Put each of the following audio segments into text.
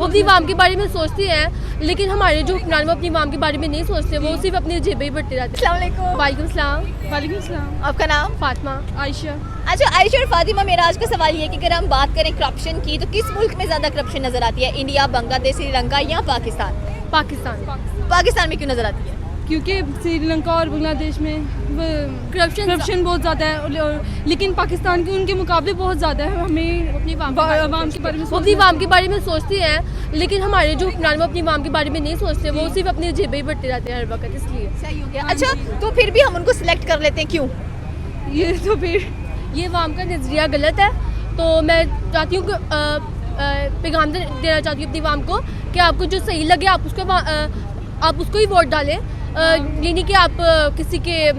अपनी वाम के बारे में सोचते हैं, लेकिन हमारे जो हुक्मरान वो अपनी वाम के बारे में नहीं सोचते, वो सिर्फ अपनी जेबें ही बढ़ते रहते हैं। अस्सलाम वालेकुम सलाम। वालेकुम। आपका नाम? फातिमा। आयशा। अच्छा आयशा और फातिमा, मेरा आज का सवाल ये है कि अगर हम बात करें करप्शन की, तो किस मुल्क में ज़्यादा करप्शन नज़र आती है? इंडिया, बांग्लादेश, श्रीलंका या पाकिस्तान? पाकिस्तान। पाकिस्तान में क्यों नज़र आती है? क्योंकि श्रीलंका और बांग्लादेश में करप्शन बहुत ज़्यादा है, लेकिन पाकिस्तान के उनके मुकाबले बहुत ज़्यादा है। हमें अपनी वाम के बारे में वो अपनी वाम के बारे में सोचते हैं, लेकिन हमारे जो हुक्मरान वो अपनी वाम के बारे में नहीं सोचते, वो सिर्फ अपनी जेबें ही बढ़ते रहते हैं हर वक्त, इसलिए। सही हो गया। अच्छा, तो फिर भी हम उनको सिलेक्ट कर लेते हैं, क्यों? ये तो फिर ये वाम का नज़रिया गलत है, तो मैं चाहती हूँ कि पैगाम देना चाहती हूँ अपनी वाम को कि आपको जो सही लगे आप उसको ही वोट डालें, ये नहीं कि आप किसी के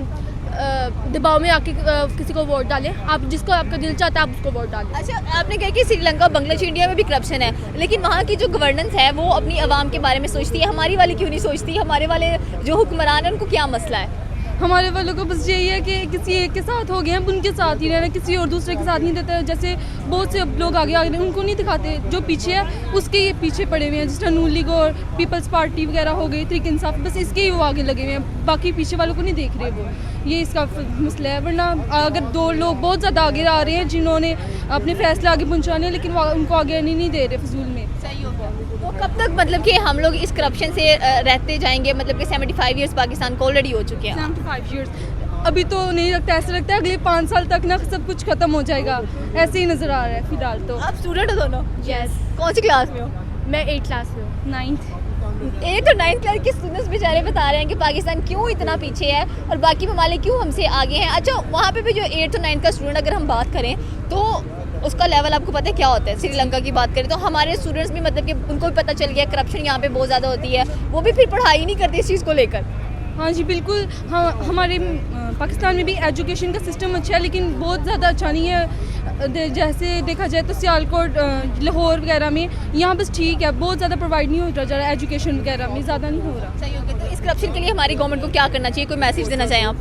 दबाव में आके किसी को वोट डालें। आप जिसको आपका दिल चाहता है आप उसको वोट डालें। अच्छा, आपने कहा कि श्रीलंका, बांग्लादेश, इंडिया में भी करप्शन है, लेकिन वहाँ की जो गवर्नेंस है वो अपनी आवाम के बारे में सोचती है, हमारी वाली क्यों नहीं सोचती? हमारे वाले जो हुक्मरान है उनको क्या मसला है? हमारे वालों को बस यही है कि किसी एक के साथ हो गए हैं, उनके साथ ही रहना, किसी और दूसरे के साथ नहीं देते। जैसे बहुत से लोग आगे उनको नहीं दिखाते, जो पीछे है उसके ये पीछे पड़े हुए हैं, जिस तरह नून लीग और पीपल्स पार्टी वगैरह हो गई, तहरीक इंसाफ, बस इसके ही वो आगे लगे हुए हैं, बाकी पीछे वालों को नहीं देख रहे वो। ये इसका मसला है। वरना अगर दो लोग बहुत ज़्यादा आगे आ रहे हैं जिन्होंने अपने फैसले आगे पहुँचाने, लेकिन उनको आगे नहीं दे रहे फजूल में। सही हो गया। तो कब तक मतलब कि हम लोग इस करप्शन से रहते जाएंगे? मतलब कि 75 ईयर्स पाकिस्तान को ऑलरेडी हो चुके हैं। 75 ईयर्स अभी तो नहीं लगता, ऐसा लगता है अगले 5 साल तक ना सब कुछ खत्म हो जाएगा, ऐसे ही नज़र आ रहा है फिलहाल तो। आप स्टूडेंट हो दोनों? यस। कौन सी क्लास में हो? मैं 8th क्लास में हूँ। 9th। 8th और 9th क्लास के स्टूडेंट्स बेचारे बता रहे हैं कि पाकिस्तान क्यों इतना पीछे है और बाकी ममालिक क्यों हमसे आगे हैं। अच्छा, वहाँ पे भी जो 8th और 9th का स्टूडेंट अगर हम बात करें तो उसका लेवल आपको पता है क्या होता है? श्रीलंका की बात करें तो हमारे स्टूडेंट्स भी मतलब कि उनको भी पता चल गया करप्शन यहाँ पे बहुत ज़्यादा होती है, वो भी फिर पढ़ाई नहीं करते इस चीज़ को लेकर। हाँ जी बिल्कुल। हाँ, हमारे पाकिस्तान में भी एजुकेशन का सिस्टम अच्छा है, लेकिन बहुत ज़्यादा अच्छा नहीं है। जैसे देखा जाए तो सियालकोट, लाहौर वगैरह में यहाँ बस ठीक है, बहुत ज़्यादा प्रोवाइड नहीं हो रहा एजुकेशन वगैरह में, ज़्यादा नहीं हो रहा। सही हो गया। तो इस करप्शन के लिए हमारी गवर्नमेंट को क्या करना चाहिए? कोई मैसेज देना चाहें आप?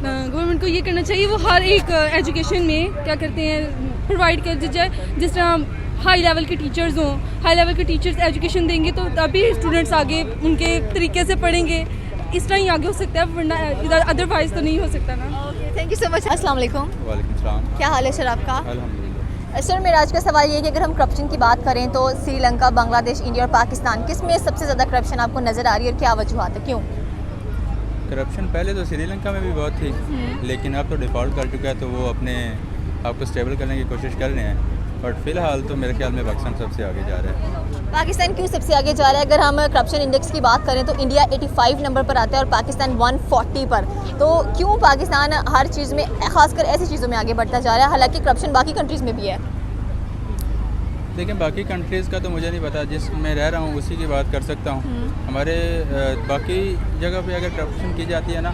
गवर्नमेंट को ये करना चाहिए वो हर एक एजुकेशन में क्या करते हैं प्रोवाइड कर दी जाए, जिस तरह हाई लेवल के टीचर्स हों, हाई लेवल के टीचर्स एजुकेशन देंगे तो तभी स्टूडेंट्स आगे उनके तरीके से पढ़ेंगे, इस तरह ही आगे हो सकता है, वरना इधर अदरवाइज तो नहीं हो सकता ना। Thank you so much. अस्सलाम वालेकुम। वालेकुम सलाम। क्या हाल है सर आपका? अल्हम्दुलिल्लाह। सर, मेरा आज का सवाल ये है कि अगर हम करप्शन की बात करें तो श्रीलंका, बांग्लादेश, इंडिया और पाकिस्तान, किस में सबसे ज़्यादा करप्शन आपको नज़र आ रही है और क्या वजूहत है, क्यों? करप्शन पहले तो श्रीलंका में भी बहुत थी, लेकिन अब तो डिफ़ॉल्ट कर चुका है, तो वो अपने आप को स्टेबल करने की कोशिश कर रहे हैं, बट फ़िलहाल तो मेरे ख्याल में पाकिस्तान सबसे आगे जा रहा है। पाकिस्तान क्यों सबसे आगे जा रहा है? अगर हम करप्शन इंडेक्स की बात करें तो इंडिया 85 नंबर पर आता है और पाकिस्तान 140 पर। तो क्यों पाकिस्तान हर चीज़ में, खासकर ऐसी चीज़ों में आगे बढ़ता जा रहा है, हालांकि करप्शन बाकी कंट्रीज़ में भी है? लेकिन बाकी कंट्रीज़ का तो मुझे नहीं पता, जिसमें रह रहा हूँ उसी की बात कर सकता हूँ। हमारे बाकी जगह पे अगर करप्शन की जाती है ना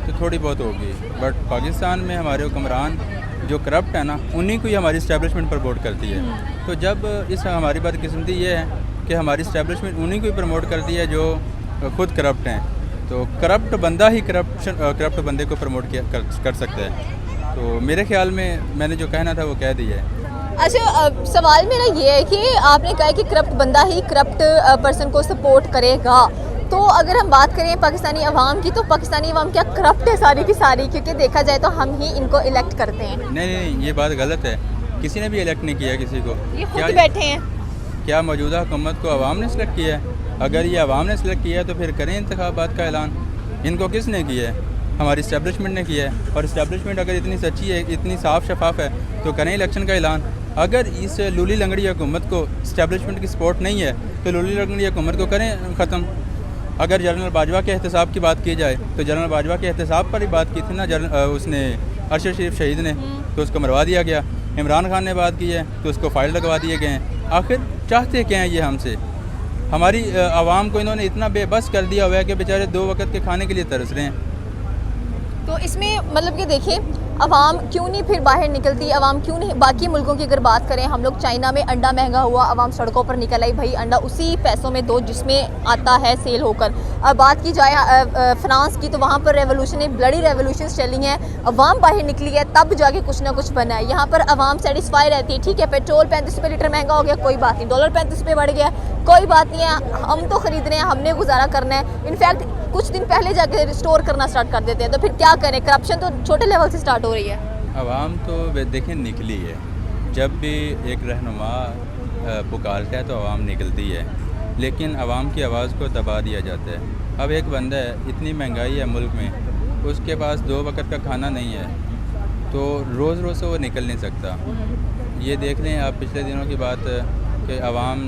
तो थोड़ी बहुत होगी, बट पाकिस्तान में हमारे हुक्मरान जो करप्ट है ना, उन्हीं को ही हमारी इस्टेब्लिशमेंट प्रमोट करती है। तो जब इस हमारी बदकिस्मती ये है कि हमारी इस्टेब्लिशमेंट उन्हीं को ही प्रमोट करती है जो खुद करप्ट हैं, तो करप्ट बंदा ही करप्ट बंदे को प्रमोट कर सकता है। तो मेरे ख्याल में मैंने जो कहना था वो कह दिया है। अच्छा, सवाल मेरा ये है कि आपने कहा कि करप्ट बंदा ही करप्ट पर्सन को सपोर्ट करेगा, तो अगर हम बात करें पाकिस्तानी अवाम की, तो पाकिस्तानी अवाम क्या करप्ट है सारी की सारी? क्योंकि देखा जाए तो हम ही इनको इलेक्ट करते हैं। नहीं, ये बात गलत है, किसी ने भी इलेक्ट नहीं किया किसी को। ये खुद बैठे हैं। क्या मौजूदा हुकूमत को अवाम ने सेलेक्ट किया है? अगर ये अवाम ने सेलेक्ट किया है तो फिर करें इंतखाबात का ऐलान। इनको किसने किया है? हमारी इस्टेब्लिशमेंट ने किया है, और इस्टेब्लिशमेंट अगर इतनी सच्ची है, इतनी साफ़ शफाफ है, तो करें इलेक्शन का ऐलान। अगर इस लूली लंगड़ी हुकूमत को इस्टेब्लिशमेंट की सपोर्ट नहीं है तो लूली लंगड़ी हुकूमत को करें ख़त्म। अगर जनरल बाजवा के एहतसाब की बात की जाए तो जनरल बाजवा के एहतसाब पर ही बात की थी ना, उसने अरशद शरीफ शहीद ने, तो उसको मरवा दिया गया। इमरान खान ने बात की है तो उसको फ़ाइल लगवा दिए गए हैं। आखिर चाहते क्या हैं ये हमसे? हमारी आवाम को इन्होंने इतना बेबस कर दिया हुआ है कि बेचारे 2 वक्त के खाने के लिए तरस रहे हैं। तो इसमें मतलब कि देखिए, अवाम क्यों नहीं फिर बाहर निकलती, अवाम क्यों नहीं, बाकी मुल्कों की अगर बात करें हम लोग, चाइना में अंडा महंगा हुआ, अवाम सड़कों पर निकल आई, भाई अंडा उसी पैसों में दो जिसमें आता है सेल होकर। अब बात की जाए फ्रांस की, तो वहाँ पर रेवोल्यूशन, एक ब्लडी रेवोल्यूशन चली है, अवाम बाहर निकली है, तब जाके कुछ ना कुछ बना है। यहाँ पर अवाम सेटिस्फाई रहती है, ठीक है पेट्रोल 35 रुपये लीटर महंगा हो गया, कोई बात नहीं, डॉलर 35 रुपये बढ़ गया, कोई बात नहीं है, हम तो खरीद रहे हैं, हमने गुजारा करना है। इनफैक्ट कुछ दिन पहले जाके रिस्टोर करना स्टार्ट कर देते हैं, तो फिर क्या करें, करप्शन तो छोटे लेवल से स्टार्ट हो रही है। आवाम तो देखें निकली है, जब भी एक रहनुमा पुकारता है तो आवाम निकलती है, लेकिन आवाम की आवाज़ को दबा दिया जाता है। अब एक बंदा है, इतनी महंगाई है मुल्क में, उसके पास 2 वक्त का खाना नहीं है, तो रोज़ रोज़ से वो निकल नहीं सकता। ये देख लें आप पिछले दिनों की बात कि आवाम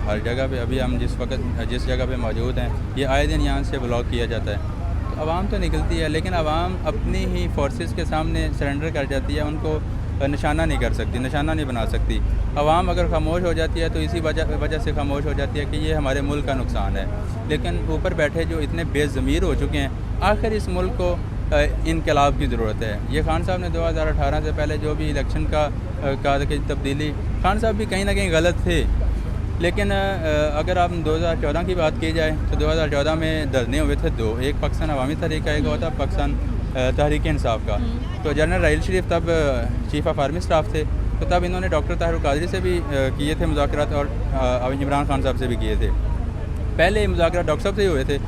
हर जगह पे, अभी हम जिस जगह पे मौजूद हैं, ये आए दिन यहाँ से ब्लॉक किया जाता है, तो आवाम तो निकलती है, लेकिन आवाम अपनी ही फोर्सेस के सामने सरेंडर कर जाती है, उनको निशाना नहीं कर सकती, निशाना नहीं बना सकती। आवाम अगर खामोश हो जाती है तो इसी वजह से खामोश हो जाती है कि ये हमारे मुल्क का नुकसान है। लेकिन ऊपर बैठे जो इतने बेज़मीर हो चुके हैं, आखिर इस मुल्क को इनकलाब की ज़रूरत है। ये खान साहब ने 2018 से पहले जो भी इलेक्शन का की तब्दीली, खान साहब भी कहीं ना कहीं गलत थे, लेकिन अगर आप 2014 की बात की जाए तो 2014 में धरने हुए थे 2, एक पाकिस्तान अवामी तहरीक का हुआ था, पाकिस्तान तहरीक इंसाफ का। तो जनरल राहिल शरीफ तब चीफ ऑफ आर्मी स्टाफ थे, तो तब इन्होंने डॉक्टर ताहिर कादरी से भी किए थे मुज़ाकरात, और इमरान खान साहब से भी किए थे। पहले मुज़ाकरात डॉक्टर साहब से ही हुए थे,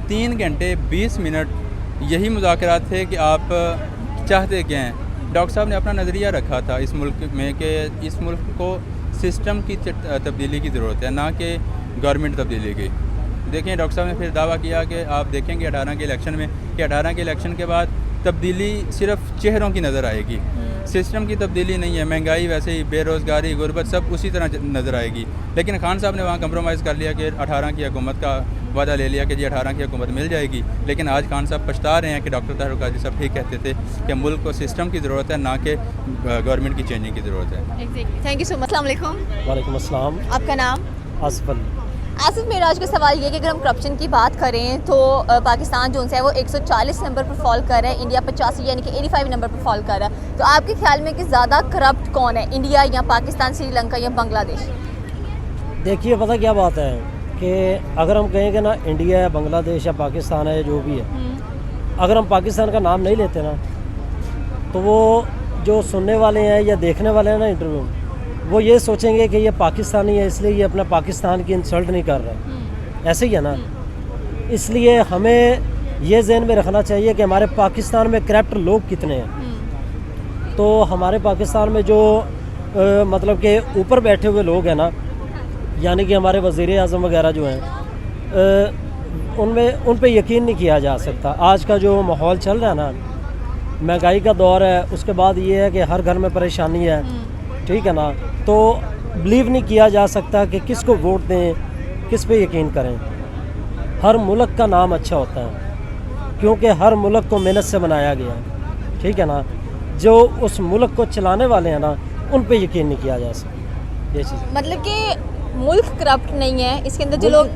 3 घंटे 20 मिनट यही मुज़ाकरात थे कि आप चाहते क्या हैं। डॉक्टर साहब ने अपना नज़रिया रखा था इस मुल्क में कि इस मुल्क को सिस्टम की तब्दीली की ज़रूरत है, ना कि गवर्नमेंट तब्दीली की। देखें डॉक्टर साहब ने फिर दावा किया कि आप देखेंगे 18 के इलेक्शन में कि 18 के इलेक्शन के बाद तब्दीली सिर्फ चेहरों की नज़र आएगी, सिस्टम की तब्दीली नहीं है। महंगाई वैसे ही, बेरोज़गारी, गुर्बत सब उसी तरह नज़र आएगी। लेकिन खान साहब ने वहाँ कंप्रोमाइज़ कर लिया कि 18 की हुकूमत का वादा ले लिया कि जी 18 की हुकूमत मिल जाएगी। लेकिन आज खान साहब पछता रहे हैं कि डॉक्टर ताहिर कादरी साहब ठीक कहते थे कि मुल्क को सिस्टम की ज़रूरत है, ना कि गवर्नमेंट की चेंजिंग की ज़रूरत है। Thank you so much. अस्सलाम वालेकुम। वालेकुम अस्सलाम। आपका नाम? आसिफ अली। आसिफ, मेरा आज का सवाल ये है कि अगर हम करप्शन की बात करें तो पाकिस्तान जो है वो 140 नंबर पर फॉल कर रहा है, इंडिया 85 यानी कि 85 नंबर पर फॉल कर रहा है। तो आपके ख्याल में कि ज़्यादा करप्ट कौन है, इंडिया या पाकिस्तान, श्रीलंका या बांग्लादेश? देखिए पता क्या बात है कि अगर हम कहेंगे ना इंडिया या बांग्लादेश या पाकिस्तान है, जो भी है, अगर हम पाकिस्तान का नाम नहीं लेते ना, तो वो जो सुनने वाले हैं या देखने वाले हैं ना इंटरव्यू, वो ये सोचेंगे कि ये पाकिस्तानी है इसलिए ये अपना पाकिस्तान की इंसल्ट नहीं कर रहा। ऐसे ही है ना। इसलिए हमें ये ज़हन में रखना चाहिए कि हमारे पाकिस्तान में करप्ट लोग कितने हैं। तो हमारे पाकिस्तान में जो मतलब कि ऊपर बैठे हुए लोग हैं ना, यानी कि हमारे वज़ीर आज़म वगैरह जो हैं, उन पे यकीन नहीं किया जा सकता। आज का जो माहौल चल रहा है ना, महंगाई का दौर है, उसके बाद ये है कि हर घर में परेशानी है, ठीक है ना, तो बिलीव नहीं किया जा सकता कि किसको वोट दें, किस पे यकीन करें। हर मुल्क का नाम अच्छा होता है क्योंकि हर मुल्क को मेहनत से बनाया गया है, ठीक है ना। जो उस मुल्क को चलाने वाले हैं ना, उन पे यकीन नहीं किया जा सकता। ये चीज़ मतलब कि मुल्क करप्ट नहीं है, इसके अंदर जो लोग,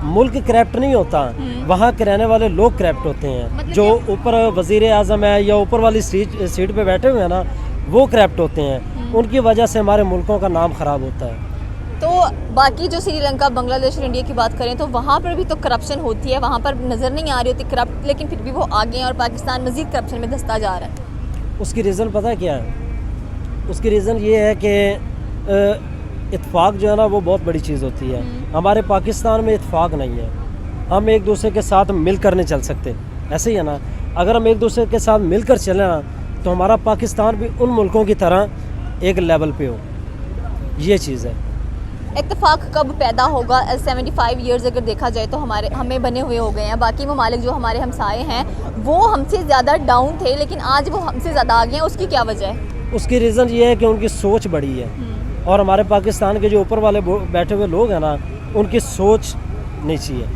मुल्क करप्ट नहीं होता, वहाँ के रहने वाले लोग करप्ट होते हैं। मतलब जो ऊपर वज़ीर आज़म है या ऊपर वाली सीट पे बैठे हुए हैं ना, वो करप्ट होते हैं। उनकी वजह से हमारे मुल्कों का नाम ख़राब होता है। तो बाकी जो श्रीलंका, बांग्लादेश और इंडिया की बात करें तो वहाँ पर भी तो करप्शन होती है, वहाँ पर नज़र नहीं आ रही होती करप्ट, लेकिन फिर भी वो आगे हैं और पाकिस्तान मज़ीद करप्शन में धंसता जा रहा है। उसकी रीज़न पता है क्या है? उसकी रीज़न ये है कि इत्फाक जो है ना, वो बहुत बड़ी चीज़ होती है। हमारे पाकिस्तान में इत्फाक नहीं है, हम एक दूसरे के साथ मिलकर नहीं चल सकते। ऐसे ही है ना, अगर हम एक दूसरे के साथ मिलकर चलें ना, तो हमारा पाकिस्तान भी उन मुल्कों की तरह एक लेवल पे हो। ये चीज़ है। इत्तेफाक कब पैदा होगा? 75 ईयर्स अगर देखा जाए तो हमें बने हुए हो गए हैं। बाकी ममालिक जो हमारे हमसाए हैं वो हमसे ज़्यादा डाउन थे, लेकिन आज वो हमसे ज़्यादा आगे हैं। उसकी क्या वजह है? उसकी रीज़न ये है कि उनकी सोच बड़ी है, और हमारे पाकिस्तान के जो ऊपर वाले बैठे हुए लोग हैं ना, उनकी सोच नीची है,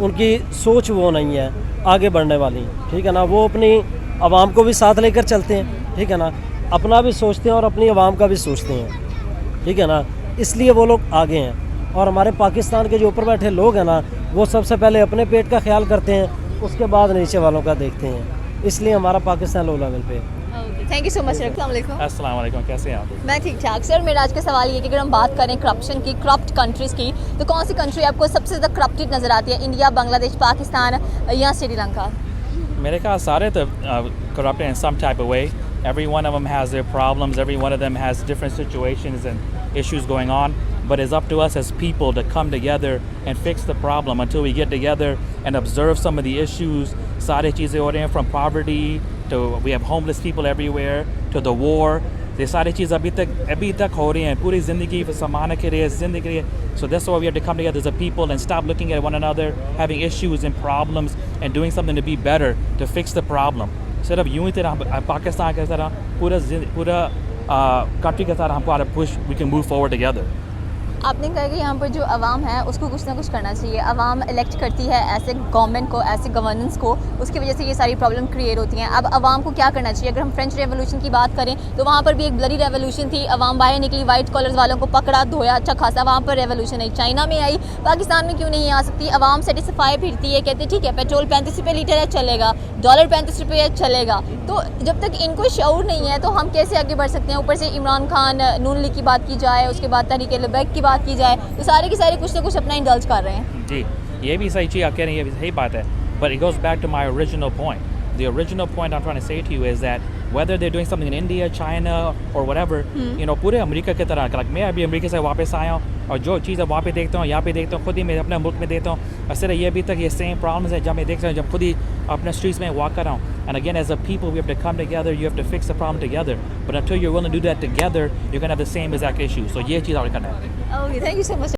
उनकी सोच वो नहीं है आगे बढ़ने वाली, ठीक है ना। वो अपनी आवाम को भी साथ लेकर चलते हैं, ठीक है ना, अपना भी सोचते हैं और अपनी आवाम का भी सोचते हैं, ठीक है ना। इसलिए वो लोग आगे हैं। और हमारे पाकिस्तान के जो ऊपर बैठे लोग हैं ना, वो सबसे पहले अपने पेट का ख्याल करते हैं, उसके बाद नीचे वालों का देखते हैं। इसलिए हमारा पाकिस्तान लो लेवल पे है। Thank you so much sir. अस्सलाम वालेकुम। अस्सलाम वालेकुम, कैसे हैं आप? मैं ठीक ठाक सर। मेरा आज का सवाल ये कि अगर हम बात करें करप्शन की, करप्ट कंट्रीज़ की, तो कौन सी कंट्री आपको सबसे ज़्यादा करप्टेड नज़र आती है? इंडिया, बांग्लादेश, पाकिस्तान या श्रीलंका? मेरे ख्याल सारे तो corrupted in some type of way. Every one of them has their problems. Every one of them has different situations and issues going on. But it's up to us as people to come together and fix the problem. Until we get together and observe some of the issues, सारे चीज़ें हो रही हैं, from poverty to we have homeless people everywhere to the war. ये सारी चीज़ अभी तक हो रही हैं पूरी ज़िंदगी समाने के लिए ज़िंदगी के लिए. So that's why we have to come together as a people and stop looking at one another, having issues and problems, and doing something to be better to fix the problem. सिर्फ यूं ही तरह पाकिस्तान के तरह पूरा country के तरह हमको push we can move forward together. आपने कहा कि यहाँ पर जो आवाम है उसको कुछ ना कुछ करना चाहिए। आवाम इलेक्ट करती है ऐसे गवर्नमेंट को, ऐसे गवर्नेंस को, उसकी वजह से ये सारी प्रॉब्लम क्रिएट होती हैं। अब आवाम को क्या करना चाहिए? अगर हम फ्रेंच रेवोल्यूशन की बात करें तो वहाँ पर भी एक ब्लडी रेवोल्यूशन थी। आवाम बाहर निकली, वाइट कॉलर्स वालों को पकड़ा, धोया, अच्छा खासा वहाँ पर रेवोल्यूशन आई। चाइना में आई, पाकिस्तान में क्यों नहीं आ सकती? आवाम सेटिस्फाई फिरती है, कहते ठीक है पेट्रोल 35 रुपये लीटर है चलेगा, डॉलर 35 रुपये है चलेगा। तो जब तक इनको शऊर नहीं है तो हम कैसे आगे बढ़ सकते हैं? ऊपर से इमरान खान, नून लीग की बात की जाए, उसके बाद तहरीक-ए-लिबाक की बात की जाए, तो सारे के सारे कुछ ना कुछ अपना इंडल्ज कर रहे हैं। जी, ये भी सही चीज़ आप कह रही हैं, ये भी सही बात है. But it goes back to my original point. The original point I'm trying to say to you is that whether they're doing something in India, China or whatever, you know, पूरे अमेरिका की तरह, like मैं अभी America से वापस आया हूँ और जो चीज़ वहाँ पे देखता हूँ यहाँ पे देखता हूँ, खुद ही मैं अपने मुल्क में देखता हूँ, और सिर्फ ये अभी तक ये सेम प्रॉब्लम्स है जब मैं देखता हूँ, जब खुद ही अपने स्ट्रीट्स में वॉक कर रहा हूँ. And again, as a people, we have to come together. You have to fix the problem together. But until you're willing to do that together, you're gonna have the same exact issue. So ये चीज़ और करना है. Okay, thank you so much.